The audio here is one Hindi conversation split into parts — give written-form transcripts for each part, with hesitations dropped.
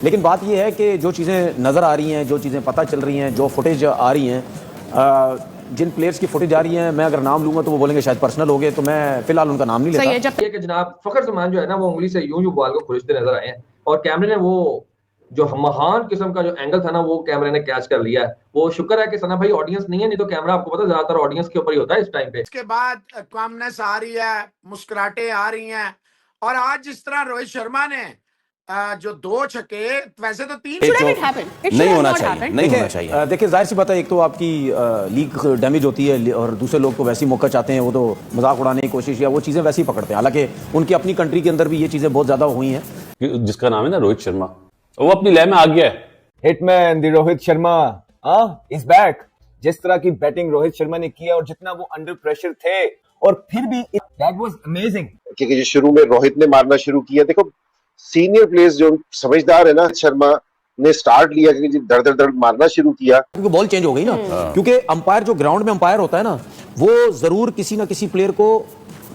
लेकिन बात यह है कि जो चीज़ें नज़र आ रही हैं, जो चीज़ें पता चल रही हैं, जो फुटेज आ रही हैं, जिन प्लेयर्स की फुटेज आ रही हैं, मैं अगर नाम लूंगा तो वो बोलेंगे शायद पर्सनल हो गए, तो मैं फिलहाल उनका नाम नहीं लेता। सही है, जब ये कि जनाब फखर जमान जो है ना वो उंगली से यूं यूं बॉल को खुरचते नजर आए हैं और कैमरे ने वो जो महान किस्म का जो एंगल था ना वो कैमरे ने कैच कर लिया है। वो शुक्र है कि सना भाई ऑडियंस नहीं है, नहीं तो कैमरा आपको पता ज्यादातर ऑडियंस के ऊपर ही होता है इस टाइम पे। इसके बाद कामनेस आ रही है, मुस्कुराहटें आ रही हैं और आज जिस तरह रोहित शर्मा ने जो 2 छक्के, वैसे तो 3 should have it happened? It should नहीं have होना not चाहिए, happened. नहीं होना चाहिए। देखिए जाहिर सी बात है, एक तो आपकी लीग डैमेज होती है और दूसरे लोग तो वैसे ही मौका चाहते हैं, वो तो मजाक उड़ाने की कोशिश या वो चीज़ें वैसे ही पकड़ते हैं। हालांकि उनकी अपनी कंट्री के अंदर भी ये चीज़ें बहुत ज़्यादा हुई हैं। जिसका नाम है ना रोहित शर्मा, वो अपनी लय में आ गया है। Hitman the Rohit Sharma is back. जिस तरह की बैटिंग रोहित शर्मा ने किया और जितना वो अंडर प्रेशर थे और फिर भी दैट वाज अमेजिंग। क्योंकि जो शुरू में रोहित ने मारना शुरू किया, देखो सीनियर प्लेयर्स जो समझदार है ना, शर्मा ने स्टार्ट लिया कि धड़ धड़ धड़ मारना शुरू किया, क्योंकि बॉल चेंज हो गई ना, क्योंकि अंपायर जो ग्राउंड में अंपायर होता है ना, वो जरूर किसी ना किसी प्लेयर को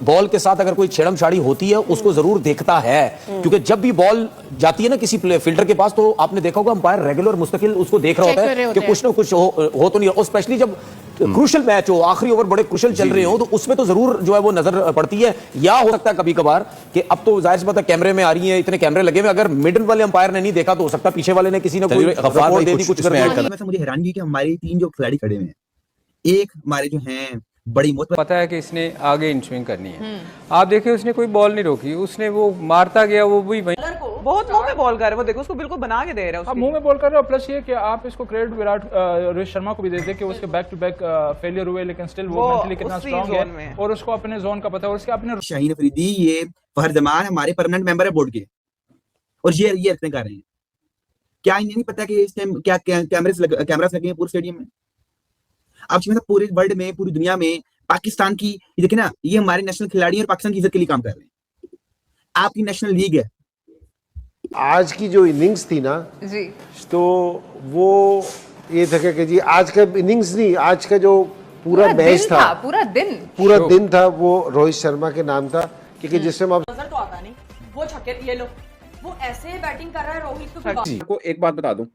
बॉल के साथ अगर कोई छेड़म छाड़ी होती है उसको जरूर देखता है, क्योंकि जब भी बॉल जाती है ना किसी फील्डर के पास, तो आपने देखा होगा अंपायर रेगुलर मुस्तकिल उसको देख रहा होता है कि कुछ ना कुछ हो तो नहीं, और स्पेशली जब क्रूशल मैच हो, आखिरी ओवर बड़े क्रूशल चल रहे हो, तो उसमें तो जरूर जो है वो नजर पड़ती है। या हो सकता है कभी कभार कि अब तो जाहिर सी बात है कैमरे में आ रही है, इतने कैमरे लगे हुए, अगर मिडिल वाले अंपायर ने नहीं देखा तो हो सकता है पीछे वाले ने किसी ने कोई रिपोर्ट दे दी, कुछ कर दिया। मुझे हैरानगी कि हमारी 3 जो खिलाड़ी खड़े हुए हैं, एक हमारे जो हैं बड़ी मौत, पता है कि इसने आगे इन स्विंग करनी है। आप देखिए उसने कोई बॉल नहीं रोकी, उसने वो मारता गया, वो भी वही बहुत मुंह में बॉल कर रहा है। वो देखो उसको बिल्कुल बना के दे रहा है, आप मुंह में बॉल कर रहे हो। प्लस ये कि आप इसको क्रेडिट रोहित शर्मा को भी देते कि उसके बैक टू बैक फेलियर हुए, लेकिन स्टिल वो मेंटली कितना स्ट्रांग है और उसको अपने जोन का पता है और उसके अपने। शाहीन अफरीदी ये फहर जमान हमारे परमानेंट मेंबर है बोर्ड के और ये इतने कर रहे हैं। क्या इन्हें नहीं पता कि इस टाइम क्या कैमरास लगे हैं पूरे स्टेडियम में? आप पूरे वर्ल्ड में, पूरी दुनिया में पाकिस्तान की, ये देखिए ना, ये हमारे नेशनल खिलाड़ी और पाकिस्तान की इज्जत के लिए काम कर रहे हैं। आपकी नेशनल लीग है। आज की जो इनिंग्स थी ना जी, तो वो ये था कि जी आज का इनिंग्स नहीं, आज का जो पूरा मैच था, पूरा दिन था, वो रोहित शर्मा के नाम था। क्योंकि जिस टाइम आप नजर तो आता नहीं, वो छक्के ये लो, वो ऐसे बैटिंग कर रहा है रोहित को एक बात बता दूं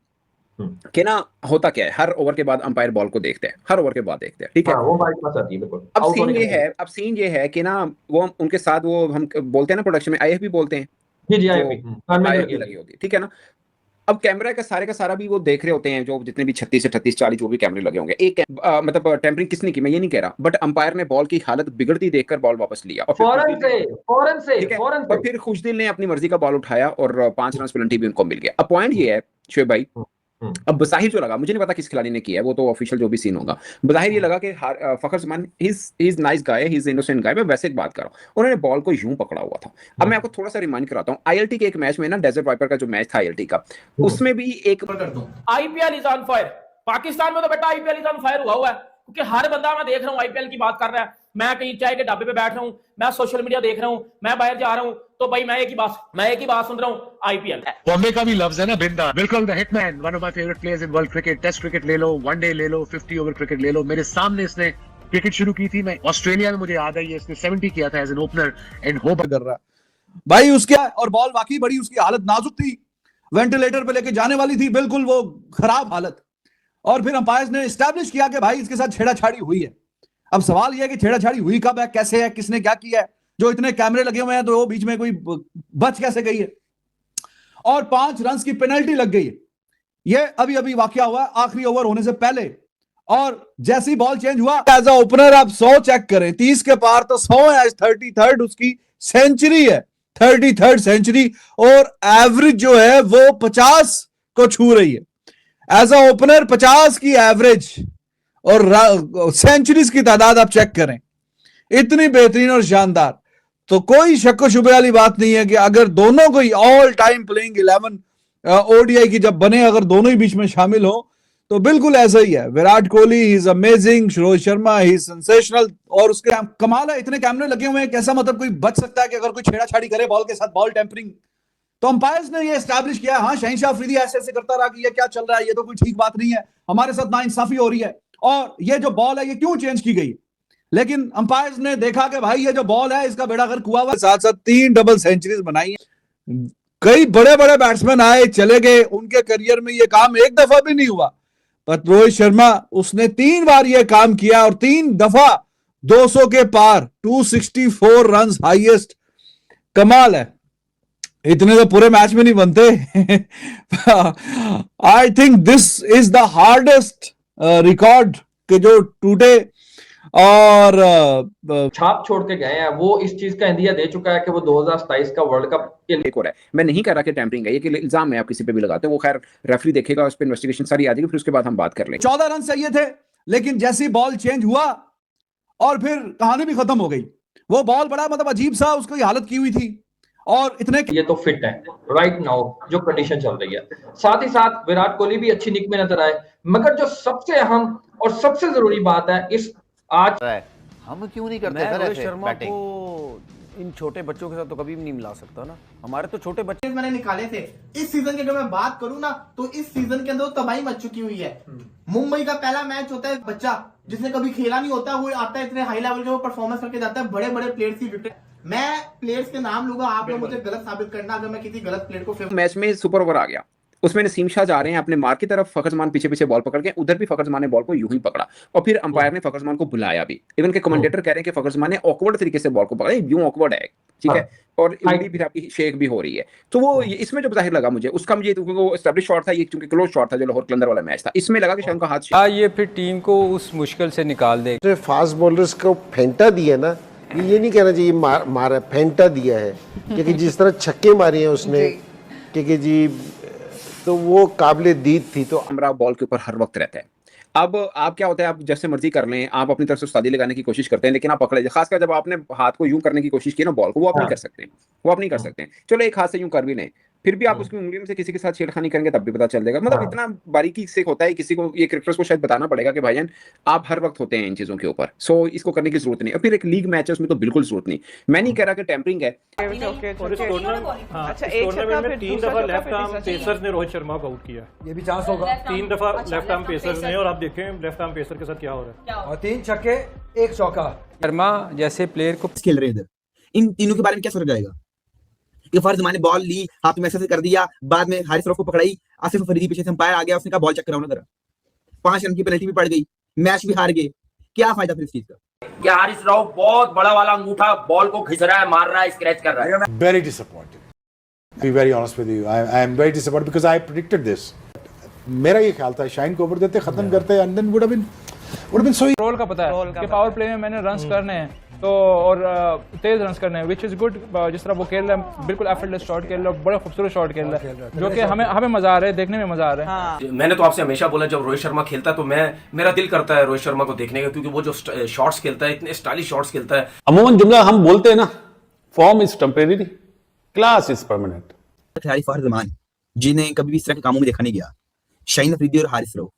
कि ना होता क्या है, हर ओवर के बाद अंपायर बॉल को देखते हैं, हर ओवर के बाद देखते हैं, ठीक है। वो बात मत आती है बिल्कुल। अब सीन ये है कि ना वो उनके साथ वो हम बोलते हैं ना प्रोडक्शन में आईएफबी बोलते हैं, जी आईएफबी लगी होती है, ठीक है ना। अब कैमरा का सारा भी वो देख रहे होते हैं, जो जितने भी 36 से 38 40 जो भी कैमरे लगे होंगे। एक मतलब टेम्परिंग किसने की मैं ये नहीं कह रहा, बट अंपायर ने बॉल की हालत बिगड़ती देखकर बॉल वापस लिया और फिर खुशदिल ने अपनी मर्जी का बॉल उठाया और 5 रन पेनल्टी भी उनको मिल गया। अब पॉइंट ये है शोएब भाई, अब बज़ाहिर जो लगा, मुझे नहीं पता किस खिलाड़ी ने किया है, वो तो ऑफिशियल जो भी सीन होगा, बज़ाहिर ये लगा कि Fakhar Zaman he is nice guy, he is innocent guy. मैं वैसे एक बात कर रहा हूं, उन्होंने बॉल को यूं पकड़ा हुआ था। अब मैं आपको थोड़ा सा रिमाइंड कराता हूं, आईएलटी के एक मैच में ना, डेजर्ट वाइपर का जो मैच था आईएलटी का, उसमें भी एक IPL is on fire. Pakistan में तो बेटा आईपीएल इज ऑन फायर हुआ है, क्योंकि हर बंदा मैं देख रहा हूँ आईपीएल की बात कर रहा है। मैं कहीं चाय के ढाबे पे बैठ रहा हूँ, मैं सोशल मीडिया देख रहा हूँ, मैं बाहर जा रहा हूँ, तो भाई मैं एक ही बात सुन रहा हूँ, आईपीएल। बॉम्बे का भी लफ्ज है ना बिंदा, बिल्कुल the hitman, one of my favourite players in world cricket. Test cricket ले लो, वनडे ले लो, 50 ओवर क्रिकेट ले लो, मेरे सामने इसने क्रिकेट शुरू की थी। मैं ऑस्ट्रेलिया में, मुझे याद है, ये इसने 70 किया था as an opener and hope कर रहा भाई उसके, और बॉल वाकई बड़ी, उसकी हालत नाजुक थी, वेंटिलेटर पे लेके जाने वाली थी, बिल्कुल वो खराब हालत। और फिर अंपायर्स ने एस्टैब्लिश किया कि भाई इसके साथ छेड़ाछाड़ी हुई है। अब सवाल यह है कि छेड़ाछाड़ी हुई कब है, कैसे है, किसने क्या किया है? जो इतने कैमरे लगे हुए हैं तो वो बीच में कोई बच कैसे गई है? और 5 रन की पेनल्टी लग गई है। ये अभी वाकया हुआ आखिरी ओवर होने से पहले, और जैसी बॉल चेंज हुआ, एज अ ओपनर आप 100 चेक करें, 30 के पार तो 100 है, 33rd उसकी सेंचुरी है, 33rd सेंचुरी, और एवरेज जो है वो 50 को छू रही है। एज अ ओपनर 50 की एवरेज और सेंचुरीज की तादाद आप चेक करें, इतनी बेहतरीन और शानदार। तो कोई शक शुबे वाली बात नहीं है कि अगर दोनों को ऑल टाइम प्लेइंग 11 ओडीआई की जब बने, अगर दोनों ही बीच में शामिल हो, तो बिल्कुल ऐसा ही है। Virat Kohli he is amazing, Rohit Sharma he is sensational, और उसके कमाल है, इतने कैमरे लगे हुए हैं, कैसा मतलब कोई बच सकता है कि अगर कोई छेड़ाछाड़ी करे बॉल के साथ, बॉल टेम्परिंग? तो अंपायर्स ने ये एस्टैब्लिश किया। हाँ, शहनशाह अफरीदी ऐसे करता रहा कि ये क्या चल रहा है, ये तो कोई ठीक बात नहीं है, हमारे साथ नाइंसाफी हो रही है, और ये जो बॉल है ये क्यों चेंज की गई? लेकिन अंपायर्स ने देखा कि भाई ये जो बॉल है इसका बेड़ा गर्क हुआ हुआ, साथ साथ 3 डबल सेंचुरीज बनाई है। कई बड़े बड़े बैट्समैन आए चले गए, उनके करियर में ये काम एक दफा भी नहीं हुआ, पर रोहित शर्मा उसने 3 बार ये काम किया और 3 दफा 200 के पार, 264 रन हाईएस्ट। कमाल है, इतने तो पूरे मैच में नहीं बनते। I think this is the hardest record के जो टूटे और छाप छोड़ के गए हैं। वो इस चीज का इंदिया दे चुका है कि वो 2027 का वर्ल्ड कप के लिए एक और है, मैं नहीं कह रहा कि टैंपरिंग है, ये कि इल्जाम है आप किसी पे भी लगाते हो, वो खैर रेफरी देखेगा, उस पर इन्वेस्टिगेशन सारी आ जाएगी, फिर उसके बाद हम बात कर लेंगे। 14 रन चाहिए थे, लेकिन जैसी बॉल चेंज हुआ और फिर कहानी भी खत्म हो गई। वो बॉल बड़ा मतलब अजीब सा उसकी हालत की हुई थी, और इतने ये तो फिट है राइट नाउ जो कंडीशन चल रही है। साथ ही साथ विराट कोहली भी अच्छी निक में नजर आए, मगर जो सबसे अहम और सबसे जरूरी बात है इस आज हम क्यों नहीं करते सर ऐसे बैटिंग? इन छोटे बच्चों के साथ तो कभी भी नहीं मिला सकता ना, हमारे तो छोटे बच्चे मैंने निकाले थे इस सीजन की। अगर मैं बात करूं ना तो इस सीजन के अंदर तबाही मच चुकी हुई है। मुंबई का पहला मैच होता है, बच्चा जिसने कभी खेला नहीं होता वो आता है, इतने हाई लेवल के वो परफॉर्मेंस करके जाता है, बड़े बड़े प्लेयर्स की विकेट। मैं प्लेयर्स के नाम लूंगा, आप लोग मुझे गलत साबित करना अगर मैं किसी गलत प्लेयर को। मैच में सुपर ओवर आ गया, उसमें नसीम शाह जा रहे हैं अपने मार्क की तरफ, फखर जमान पीछे पीछे बॉल पकड़ के, उधर भी फखर जमान ने बॉल को यूं ही पकड़ा और फिर अंपायर ने फखर जमान को बुलाया भी। इवन के कमेंटेटर कह रहे हैं कि फखर जमान ने ऑकवर्ड तरीके से बॉल को पकड़ा, यूं ऑकवर्ड है, ठीक है, और उंगली भी आपकी शेक भी हो रही है। तो वो इसमें जो जाहिर लगा मुझे उसका, मुझे वो एस्टैब्लिश शॉट था, ये क्योंकि क्लोज शॉट था जो लाहौर कलंदर वाला मैच था, इसमें लगा कि शायद उनका हाथ ये फिर टीम को उस मुश्किल से निकाल दे। फास्ट बॉलर्स को फेंटा दिया ना, ये नहीं कहना चाहिए मारा, फेंटा दिया है, क्योंकि जिस तरह छक्के मारे हैं उसने, क्योंकि जी तो वो काबिले दीद थी। तो हमरा बॉल के ऊपर हर वक्त रहता है। अब आप क्या होता है, आप जैसे मर्जी कर लें, आप अपनी तरफ से उस्तादी लगाने की कोशिश करते हैं, लेकिन आप पकड़े, खासकर जब आपने हाथ को यूं करने की कोशिश की ना बॉल को, वो आप नहीं कर सकते, वो आप नहीं कर सकते। चलो एक हाथ से यूं कर भी लें, फिर भी आप उसकी उंगलियों से किसी के साथ छेड़खानी करेंगे तब भी पता चल जाएगा। मतलब इतना बारीकी से होता है, किसी को ये क्रिकेटर्स को शायद बताना पड़ेगा कि भाईजान आप हर वक्त होते हैं इन चीजों के ऊपर, सो इसको करने की जरूरत नहीं। और फिर एक लीग मैच है उसमें तो बिल्कुल जरूरत नहीं। मैं नहीं कह रहा कि टैंपरिंग है। अच्छा, एक टूर्नामेंट में 3 दफा लेफ्ट आर्म पेसर्स ने रोहित शर्मा को आउट किया, ये भी चांस होगा। 3 दफा लेफ्ट आर्म पेसर्स ने, और आप देखें लेफ्ट आर्म पेसर के साथ क्या हो रहा है, और 3 छक्के 1 चौका। शर्मा जैसे प्लेयर को खेल रहे हैं इधर, इन तीनों के बारे में क्या सोचा जाएगा कि फर्ज मैंने बॉल ली, हाथ में ऐसे कर दिया, बाद में हारिस रऊफ को पकड़ाई, आसिफ अफरीदी पीछे से अंपायर आ गया, उसने कहा बॉल चेक कराओ ना जरा, 5 रन की पेनल्टी भी पड़ गई, मैच भी हार गए, क्या फायदा फिर इस चीज का? क्या हारिस रऊफ बहुत बड़ा वाला अंगूठा बॉल को खिंच रहा है, मार रहा है, स्क्रैच कर रहा है। Very disappointed. Be very honest with you. I am very disappointed because I predicted this. मेरा ये ख्याल था शाइन को ओवर देते, खत्म करते, and then would have been so. Role का पता है कि पावर प्ले में मैंने रन्स करने हैं तो, और तेज रन्स करने हैं, विच इज गुड। जिस तरह वो खेल रहा है बिल्कुल एफर्टलेस शॉट खेल रहा है, बड़ा खूबसूरत शॉट खेल रहा है, जो कि हमें मजा आ रहा है, देखने में मजा आ रहा है। हाँ। मैंने तो आपसे हमेशा बोला जब रोहित शर्मा खेलता है तो मेरा दिल करता है रोहित शर्मा को देखने का, क्योंकि वो जो शॉट्स खेलता है, इतने स्टाइलिश शॉट्स खेलता है। अमूमन जुमला हम बोलते हैं ना, form is temporary, class is permanent. खिलाड़ी फखर जमान जिन्हें कभी भी इस तरह के कामों में देखा नहीं गया, शाहीन अफरीदी और हारिस रऊफ,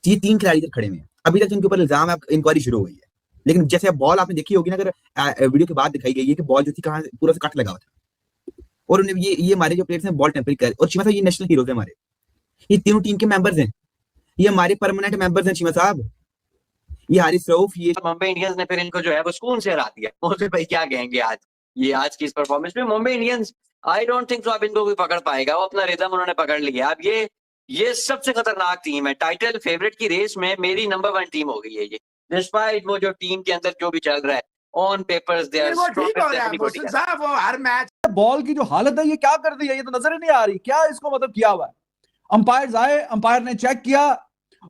ये 3 खिलाड़ी इधर खड़े हुए हैं। अभी तक इनके ऊपर इल्जाम है, इंक्वायरी शुरू हो गई है, लेकिन जैसे अब बॉल आपने देखी होगी ना, अगर वीडियो के बाद दिखाई गई है कि बॉल जो थी कहां पूरा से कट लगा हुआ था, और उन्हें ये हमारे जो प्लेयर्स हैं बॉल टेम्परिंग कर, और चीमा साहब ये नेशनल हीरोज हैं हमारे, ये तीनों टीम के मेंबर्स हैं, ये हमारे परमानेंट मेंबर्स हैं चीमा साहब, ये हारिस रऊफ, ये मुंबई इंडियंस ने फिर इनको जो है वो सुकून से हरा दिया। मुझे भाई क्या कहेंगे आज की इस परफॉर्मेंस में Mumbai Indians, I don't think so अब इनको कोई पकड़ पाएगा, वो अपना रिदम उन्होंने पकड़ लिया। अब ये सबसे खतरनाक टीम है, टाइटल फेवरेट की रेस में मेरी नंबर 1 टीम हो गई है ये, डिस्पाइट वो जो टीम के अंदर जो भी चल रहा है ऑन पेपर्स दे आर वो हर मैच बॉल की जो हालत है ये क्या कर दी है, ये तो नजर ही नहीं आ रही, क्या इसको मतलब किया हुआ है। अंपायर आए, अंपायर ने चेक किया,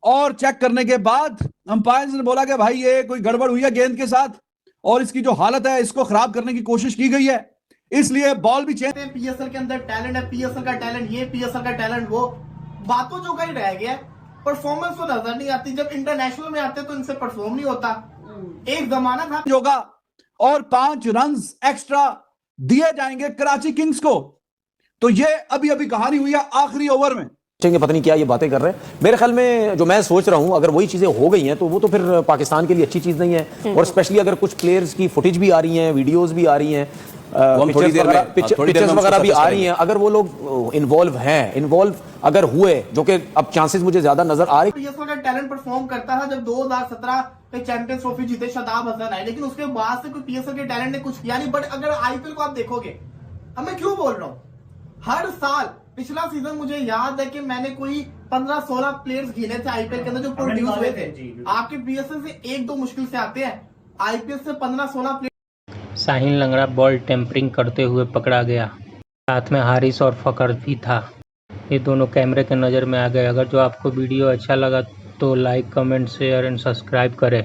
और चेक करने के बाद अंपायर ने बोला कि भाई ये कोई गड़बड़ हुई है गेंद के साथ, और इसकी जो हालत है इसको खराब करने की कोशिश की गई है, इसलिए बॉल भी चेंज। पीएसएल के अंदर टैलेंट है, पीएसएल का टैलेंट ये, पीएसएल का टैलेंट वो, बातों जो कहीं रह गया, परफॉर्मेंस तो नजर नहीं आती। जब इंटरनेशनल में आते तो इनसे परफॉर्म नहीं होता। एक जमाना था होगा और 5 रन एक्स्ट्रा दिए जाएंगे कराची किंग्स को, तो ये अभी कहानी हुई है आखिरी ओवर में। पता नहीं क्या ये बातें कर रहे हैं। मेरे ख्याल में जो मैं सोच रहा हूं, अगर वही चीजें हो गई हैं तो वो तो फिर पाकिस्तान के लिए अच्छी चीज नहीं है, और स्पेशली अगर कुछ प्लेयर्स की फुटेज भी आ रही हैं, वीडियोस भी आ रही हैं, पिक्चर्स वगैरह भी आ रही हैं, अगर वो लोग इन्वॉल्व अगर हुए, जो कि अब चांसेस मुझे ज्यादा नजर आ रही। पीएसएल का टैलेंट परफॉर्म करता था जब 2017 में चैंपियंस ट्रॉफी जीते शादाब हसन आए, लेकिन उसके बाद से कोई पीएसएल के टैलेंट ने कुछ किया नहीं। बट अगर आईपीएल को आप देखोगे, अब मैं क्यों बोल रहा हूँ, हर साल पिछला सीजन मुझे याद है कि मैंने कोई 15-16 प्लेयर्स गिने थे आईपीएल के अंदर जो प्रोड्यूस हुए थे। आपके पीएसएल से 1-2 मुश्किल से आते हैं, आईपीएल से 15-16 प्लेयर। साहिल लंगड़ा बॉल टेम्परिंग करते हुए पकड़ा गया, साथ में हारिस और फखर भी था। ये दोनों कैमरे के नज़र में आ गए। अगर जो आपको वीडियो अच्छा लगा तो like, comment, share and subscribe करें।